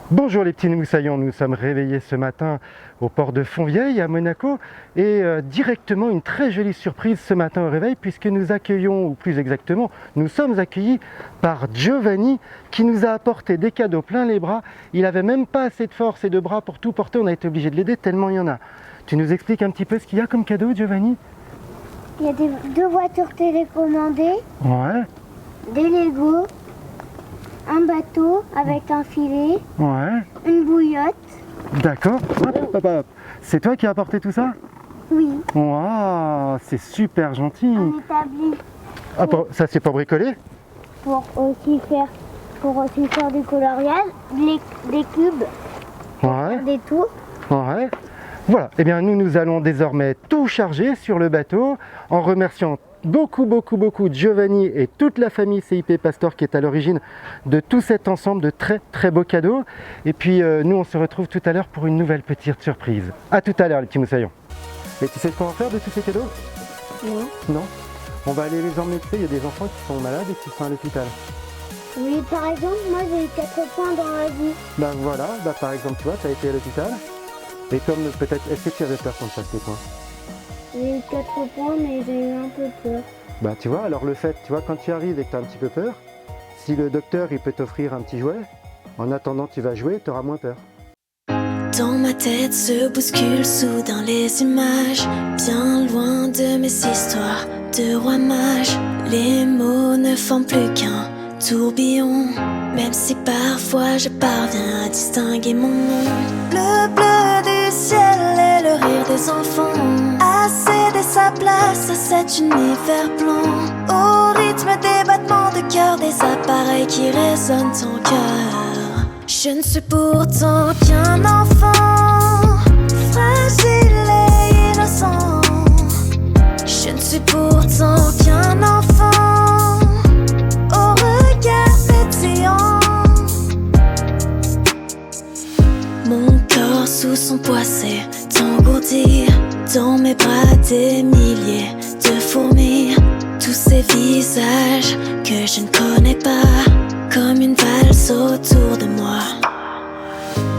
Bonjour les petits moussaillons, nous sommes réveillés ce matin au port de Fontvieille à Monaco et directement une très jolie surprise ce matin au réveil puisque nous accueillons, ou plus exactement, nous sommes accueillis par Giovanni qui nous a apporté des cadeaux plein les bras. Il n'avait même pas assez de force et de bras pour tout porter, on a été obligé de l'aider tellement il y en a. Tu nous expliques un petit peu ce qu'il y a comme cadeau, Giovanni? Il y a deux voitures télécommandées, Ouais, des Lego, un bateau avec un filet, ouais, une bouillotte. d'accord. Hop, hop, hop. C'est toi qui as apporté tout ça? Oui, Waouh, c'est super gentil. un établi Ah, ça c'est pour bricoler? pour aussi faire du coloriage, des cubes, Ouais. des tours. Ouais. Voilà, eh bien nous allons désormais tout charger sur le bateau en remerciant beaucoup Giovanni et toute la famille CIP Pastor qui est à l'origine de tout cet ensemble de très beaux cadeaux. Et puis nous on se retrouve tout à l'heure pour une nouvelle petite surprise. A tout à l'heure les petits moussaillons. Et tu sais ce qu'on va faire de tous ces cadeaux? Non. Non. On va aller les emmener, tu sais, il y a des enfants qui sont malades et qui sont à l'hôpital. Oui, par exemple, moi j'ai eu 4 points dans la vie. Ben voilà, par exemple tu vois, tu as été à l'hôpital. Et comme peut-être, est-ce que tu avais peur qu'on te fasse tes points? J'ai eu 4 points, mais j'ai eu un peu peur. Bah tu vois, alors le fait, tu vois, quand tu arrives et que tu as un petit peu peur, si le docteur il peut t'offrir un petit jouet, en attendant tu vas jouer, tu auras moins peur. Dans ma tête se bousculent soudain les images, bien loin de mes histoires de rois mages. Les mots ne forment plus qu'un tourbillon, même si parfois je parviens à distinguer mon nom. Le bleu du ciel et le rire des enfants a cédé sa place à cet univers blanc. Au rythme des battements de cœur des appareils qui résonnent en cœur. Je ne suis pourtant qu'un enfant, fragile et innocent. Je ne suis pourtant qu'un enfant, au regard pétillant. Mon corps sous son poids s'est engourdi. Dans mes bras des milliers de fourmis. Tous ces visages que je ne connais pas, comme une valse autour de moi.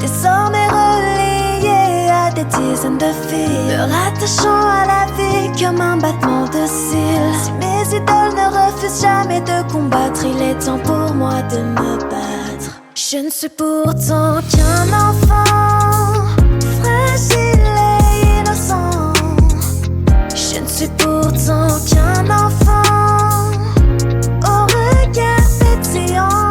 Désormais relié à des dizaines de fils, me rattachant à la vie comme un battement de cils. Si mes idoles ne refusent jamais de combattre, il est temps pour moi de me battre. Je ne suis pourtant qu'un enfant, fragile et innocent. Je ne suis pourtant qu'un enfant, au regard pétillant.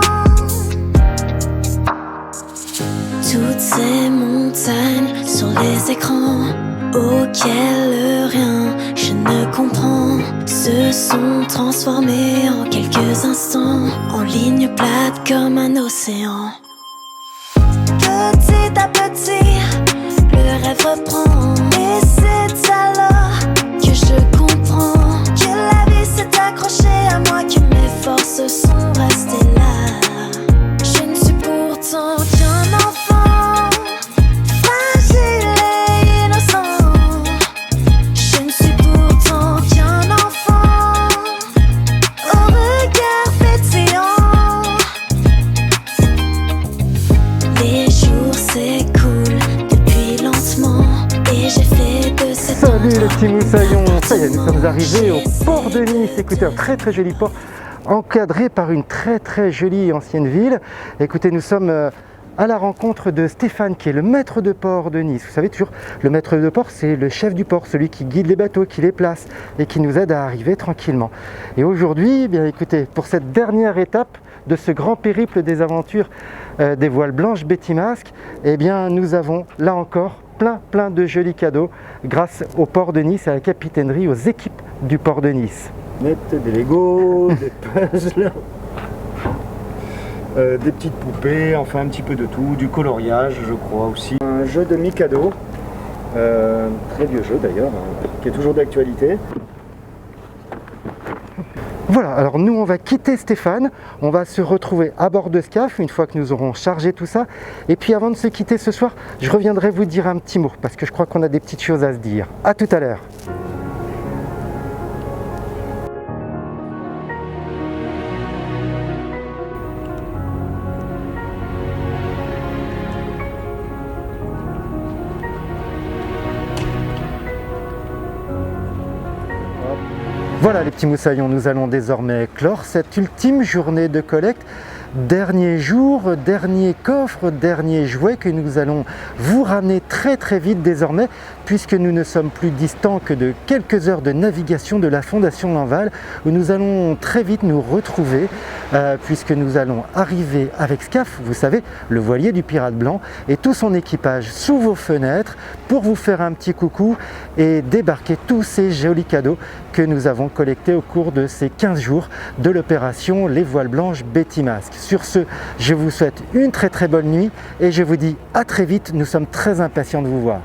Toutes ces montagnes sur les écrans, auxquelles rien je ne comprends, se sont transformées en quelques instants, en lignes plates comme un océan. Petit à petit, le rêve reprend, et c'est alors que je comprends que la vie s'est accrochée à moi, que mes forces sont restées là. Je ne suis pourtant qu'un enfant, fragile et innocent. Je ne suis pourtant qu'un enfant, au regard pétillant. Les jours s'écoulent depuis lentement, et j'ai fait de cette Salut les petits moussaillons, ça y est, nous sommes arrivés au port de Nice. Écoutez, un très joli port, encadré par une très jolie ancienne ville. Écoutez, nous sommes à la rencontre de Stéphane qui est le maître de port de Nice. Vous savez toujours, le maître de port c'est le chef du port, celui qui guide les bateaux, qui les place et qui nous aide à arriver tranquillement. Et aujourd'hui, eh bien écoutez, pour cette dernière étape de ce grand périple des aventures des voiles blanches Betty Masque, eh bien nous avons là encore plein de jolis cadeaux grâce au port de Nice, à la capitainerie, aux équipes du port de Nice. Des Lego, des puzzles, des petites poupées, enfin un petit peu de tout, du coloriage je crois aussi. Un jeu de Mikado, très vieux jeu d'ailleurs, qui est toujours d'actualité. Voilà, alors nous on va quitter Stéphane, on va se retrouver à bord de SCAF une fois que nous aurons chargé tout ça. Et puis avant de se quitter ce soir, je reviendrai vous dire un petit mot parce que je crois qu'on a des petites choses à se dire. A tout à l'heure. Voilà les petits moussaillons, nous allons désormais clore cette ultime journée de collecte. Dernier jour, dernier coffre, dernier jouet que nous allons vous ramener très vite désormais, puisque nous ne sommes plus distants que de quelques heures de navigation de la Fondation Lanval, où nous allons très vite nous retrouver, puisque nous allons arriver avec Scaf, vous savez, le voilier du Pirate Blanc, et tout son équipage sous vos fenêtres pour vous faire un petit coucou et débarquer tous ces jolis cadeaux que nous avons collectés au cours de ces 15 jours de l'opération Les Voiles Blanches Betty Masque. Sur ce, je vous souhaite une très bonne nuit et je vous dis à très vite, nous sommes très impatients de vous voir.